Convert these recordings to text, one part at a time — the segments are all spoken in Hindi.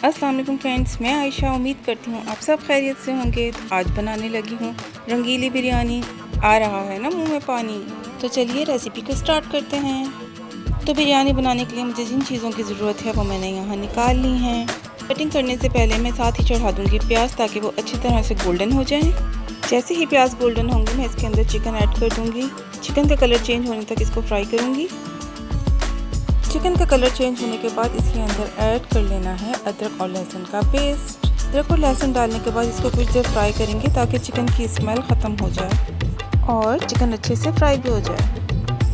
अस्सलाम वालेकुम फ्रेंड्स, मैं आयशा उम्मीद करती हूँ आप सब खैरियत से होंगे। तो आज बनाने लगी हूँ रंगीली बिरयानी। आ रहा है ना मुंह में पानी। तो चलिए रेसिपी को स्टार्ट करते हैं। तो बिरयानी बनाने के लिए मुझे जिन चीज़ों की ज़रूरत है वो मैंने यहाँ निकाल ली हैं। कटिंग करने से पहले मैं साथ ही चढ़ा दूँगी प्याज ताकि वो अच्छी तरह से गोल्डन हो जाए। जैसे ही प्याज गोल्डन होंगे मैं इसके अंदर चिकन ऐड कर दूँगी। चिकन का कलर चेंज होने तक इसको फ्राई करूँगी। चिकन का कलर चेंज होने के बाद इसके अंदर ऐड कर लेना है अदरक और लहसुन का पेस्ट। अदरक और लहसुन डालने के बाद इसको कुछ देर फ्राई करेंगे ताकि चिकन की स्मेल ख़त्म हो जाए और चिकन अच्छे से फ्राई भी हो जाए।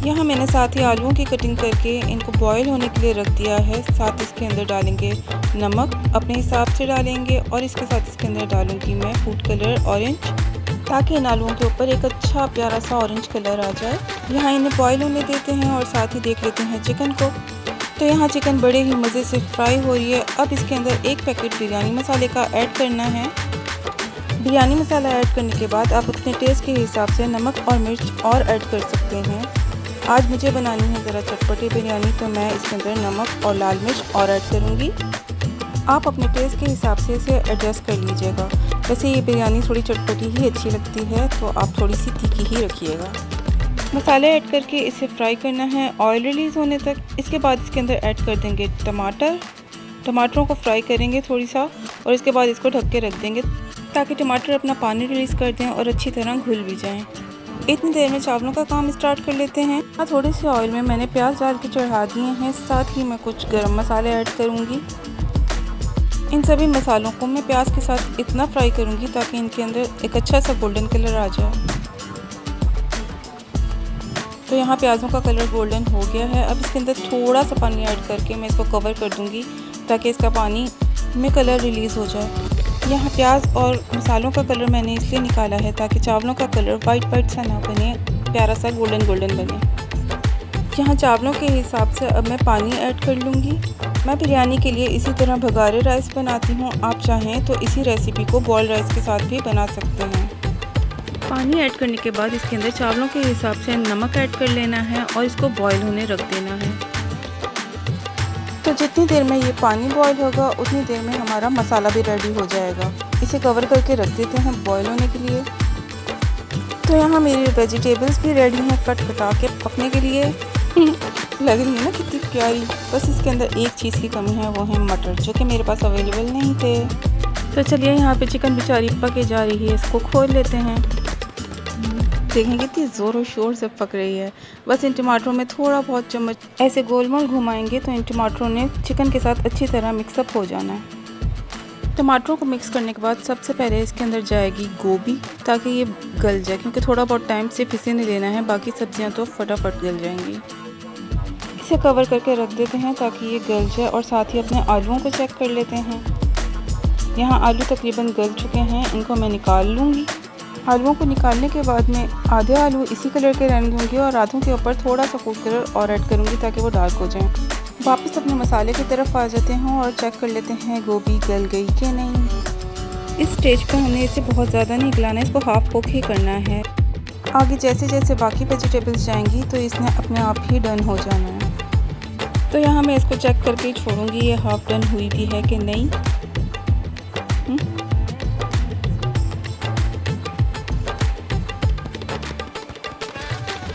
यहाँ मैंने साथ ही आलूओं की कटिंग करके इनको बॉईल होने के लिए रख दिया है। साथ इसके अंदर डालेंगे नमक, अपने हिसाब से डालेंगे और इसके साथ इसके अंदर डालूँगी मैं फूड कलर ऑरेंज, ताकि इन आलूओं के ऊपर एक अच्छा प्यारा सा ऑरेंज कलर आ जाए। यहाँ इन्हें बॉईल होने देते हैं और साथ ही देख लेते हैं चिकन को। तो यहाँ चिकन बड़े ही मज़े से फ्राई हो रही है। अब इसके अंदर एक पैकेट बिरयानी मसाले का ऐड करना है। बिरयानी मसाला ऐड करने के बाद आप अपने टेस्ट के हिसाब से नमक और मिर्च और ऐड कर सकते हैं। आज मुझे बनानी है ज़रा चटपटी बिरयानी, तो मैं इसके अंदर नमक और लाल मिर्च और ऐड करूँगी। आप अपने टेस्ट के हिसाब से इसे एडजस्ट कर लीजिएगा। वैसे ये बिरयानी थोड़ी चटपटी ही अच्छी लगती है, तो आप थोड़ी सी तीखी ही रखिएगा। मसाले ऐड करके इसे फ्राई करना है ऑयल रिलीज़ होने तक। इसके बाद इसके अंदर ऐड कर देंगे टमाटरों को फ्राई करेंगे थोड़ी सा और इसके बाद इसको ढक के रख देंगे ताकि टमाटर अपना पानी रिलीज़ कर दें और अच्छी तरह घुल भी जाएं। इतनी देर में चावलों का काम स्टार्ट कर लेते हैं। थोड़े से ऑयल में मैंने प्याज डाल के चढ़ा दिए हैं। साथ ही मैं कुछ गरम मसाले ऐड करूँगी। इन सभी मसालों को मैं प्याज के साथ इतना फ्राई करूँगी ताकि इनके अंदर एक अच्छा सा गोल्डन कलर आ जाए। तो यहाँ प्याज़ों का कलर गोल्डन हो गया है। अब इसके अंदर थोड़ा सा पानी ऐड करके मैं इसको कवर कर दूँगी ताकि इसका पानी में कलर रिलीज़ हो जाए। यहाँ प्याज और मसालों का कलर मैंने इसलिए निकाला है ताकि चावलों का कलर वाइट सा ना बने, प्यारा सा गोल्डन बने। यहाँ चावलों के हिसाब से अब मैं पानी ऐड कर लूँगी। मैं बिरयानी के लिए इसी तरह भगारे राइस बनाती हूँ। आप चाहें तो इसी रेसिपी को बॉइल्ड राइस के साथ भी बना सकते हैं। पानी ऐड करने के बाद इसके अंदर चावलों के हिसाब से नमक ऐड कर लेना है और इसको बॉईल होने रख देना है। तो जितनी देर में ये पानी बॉईल होगा उतनी देर में हमारा मसाला भी रेडी हो जाएगा। इसे कवर करके रख देते हैं बॉईल होने के लिए। तो यहाँ मेरी वेजिटेबल्स भी रेडी हैं कटा के पकने के लिए। लग रही है ना कितनी प्यारी। बस इसके अंदर एक चीज़ की कमी है, वो है मटर, जो कि मेरे पास अवेलेबल नहीं थे। तो चलिए यहाँ पे चिकन बेचारी पके जा रही है, इसको खोल लेते हैं। देखें कितनी ज़ोर और शोर से पक रही है। बस इन टमाटरों में थोड़ा बहुत चम्मच ऐसे गोल मोल घुमाएंगे तो इन टमाटरों ने चिकन के साथ अच्छी तरह मिक्सअप हो जाना है। टमाटरों को मिक्स करने के बाद सबसे पहले इसके अंदर जाएगी गोभी ताकि ये गल जाए, क्योंकि थोड़ा बहुत टाइम से इसे नहीं लेना है, बाकी सब्जियां तो फटाफट गल जाएंगी। इसे कवर करके रख देते हैं ताकि ये गल जाए और साथ ही अपने आलूओं को चेक कर लेते हैं। यहाँ आलू तकरीबन गल चुके हैं, इनको मैं निकाल लूँगी। आलूओं को निकालने के बाद मैं आधे आलू इसी कलर के रहने दूँगी और आधों के ऊपर थोड़ा सा फूड कलर और ऐड करूँगी ताकि वो डार्क हो जाए। वापस अपने मसाले की तरफ आ जाते हैं और चेक कर लेते हैं गोभी गल गई कि नहीं। इस स्टेज पे हमने इसे बहुत ज़्यादा नहीं गलाना है, इसको हाफ कुक ही करना है। आगे जैसे जैसे बाकी वेजिटेबल्स जाएंगी तो इसने अपने आप ही डन हो जाना है। तो यहाँ मैं इसको चेक करके छोड़ूंगी ये हाफ डन हुई भी है कि नहीं।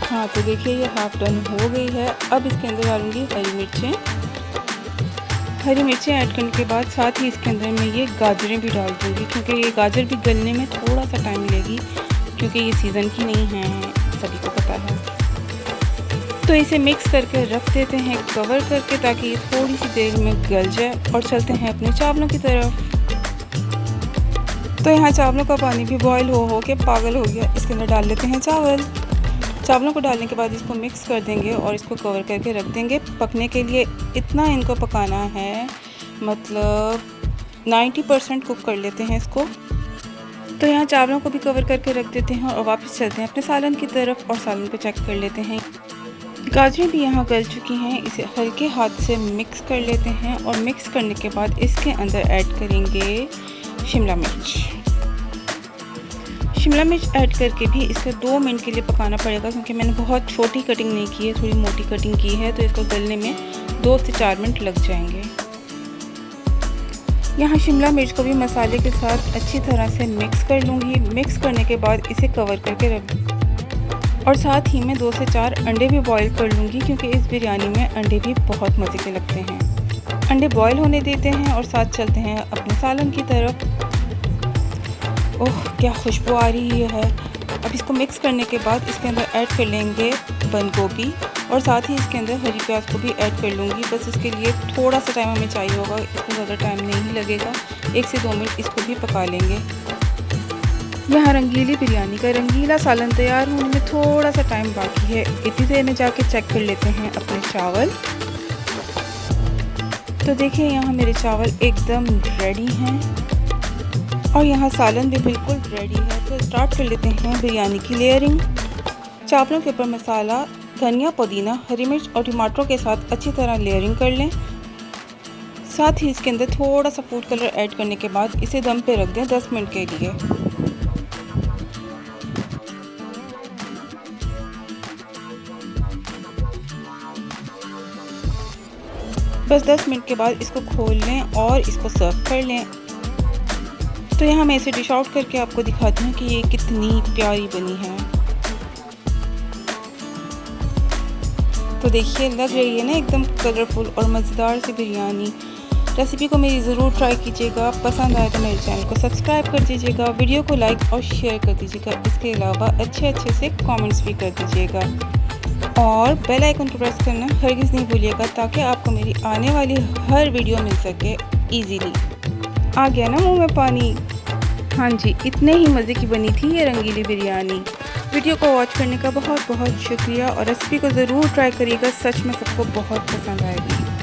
हाँ, तो देखिए ये हाफ डन हो गई है। अब इसके अंदर डालूंगी हरी मिर्चें ऐड करने के बाद साथ ही इसके अंदर मैं ये गाजरें भी डाल दूँगी, क्योंकि ये गाजर भी गलने में थोड़ा सा टाइम लेगी, क्योंकि ये सीज़न की नहीं है, सभी को पता है। तो इसे मिक्स करके रख देते हैं कवर करके ताकि ये थोड़ी सी देर में गल जाए और चलते हैं अपने चावलों की तरफ। तो यहाँ चावलों का पानी भी बॉयल हो के पागल हो गया। इसके अंदर डाल लेते हैं चावलों को डालने के बाद इसको मिक्स कर देंगे और इसको कवर करके रख देंगे पकने के लिए। इतना इनको पकाना है, मतलब 90% कुक कर लेते हैं इसको। तो यहाँ चावलों को भी कवर करके रख देते हैं और वापस चलते हैं अपने सालन की तरफ और सालन को चेक कर लेते हैं। गाजरें भी यहाँ गल चुकी हैं। इसे हल्के हाथ से मिक्स कर लेते हैं और मिक्स करने के बाद इसके अंदर ऐड करेंगे शिमला मिर्च ऐड करके भी इसे 2 मिनट के लिए पकाना पड़ेगा, क्योंकि मैंने बहुत छोटी कटिंग नहीं की है, थोड़ी मोटी कटिंग की है, तो इसको गलने में 2 से 4 मिनट लग जाएंगे। यहाँ शिमला मिर्च को भी मसाले के साथ अच्छी तरह से मिक्स कर लूँगी। मिक्स करने के बाद इसे कवर करके रख दूँ और साथ ही मैं 2 से 4 अंडे भी बॉईल कर लूँगी, क्योंकि इस बिरयानी में अंडे भी बहुत मज़े के लगते हैं। अंडे बॉईल होने देते हैं और साथ चलते हैं अपने सालन की तरफ। ओह क्या खुशबू आ रही है। अब इसको मिक्स करने के बाद इसके अंदर ऐड कर लेंगे बंद गोभी और साथ ही इसके अंदर हरी प्याज को भी ऐड कर लूँगी। बस इसके लिए थोड़ा सा टाइम हमें चाहिए होगा, इसको ज़्यादा टाइम नहीं लगेगा। 1 से 2 मिनट इसको भी पका लेंगे। यहाँ रंगीली बिरयानी का रंगीला सालन तैयार होने में थोड़ा सा टाइम बाकी है। इतनी देर में जाके चेक कर लेते हैं अपने चावल। तो देखिए यहाँ मेरे चावल एकदम रेडी हैं और यहाँ सालन भी बिल्कुल रेडी है। तो स्टार्ट कर लेते हैं बिरयानी की लेयरिंग। चावलों के ऊपर मसाला, धनिया, पुदीना, हरी मिर्च और टमाटरों के साथ अच्छी तरह लेयरिंग कर लें। साथ ही इसके अंदर थोड़ा सा फूड कलर ऐड करने के बाद इसे दम पे रख दें 10 मिनट के लिए। बस 10 मिनट के बाद इसको खोल लें और इसको सर्व कर लें। तो यहाँ मैं इसे डिश आउट करके आपको दिखाती हूँ कि ये कितनी प्यारी बनी है। तो देखिए लग रही है ना एकदम कलरफुल और मज़ेदार सी बिरयानी। रेसिपी को मेरी ज़रूर ट्राई कीजिएगा। पसंद आए तो मेरे चैनल को सब्सक्राइब कर दीजिएगा, वीडियो को लाइक और शेयर कर दीजिएगा। इसके अलावा अच्छे से कमेंट्स भी कर दीजिएगा और बेल आइकन को प्रेस करना हरगिज़ नहीं भूलिएगा, ताकि आपको मेरी आने वाली हर वीडियो मिल सके ईजीली। आ गया ना मुंह में पानी। हाँ जी, इतने ही मज़े की बनी थी ये रंगीली बिरयानी। वीडियो को वॉच करने का बहुत बहुत शुक्रिया और रेसिपी को ज़रूर ट्राई करिएगा। सच में सबको बहुत पसंद आएगी।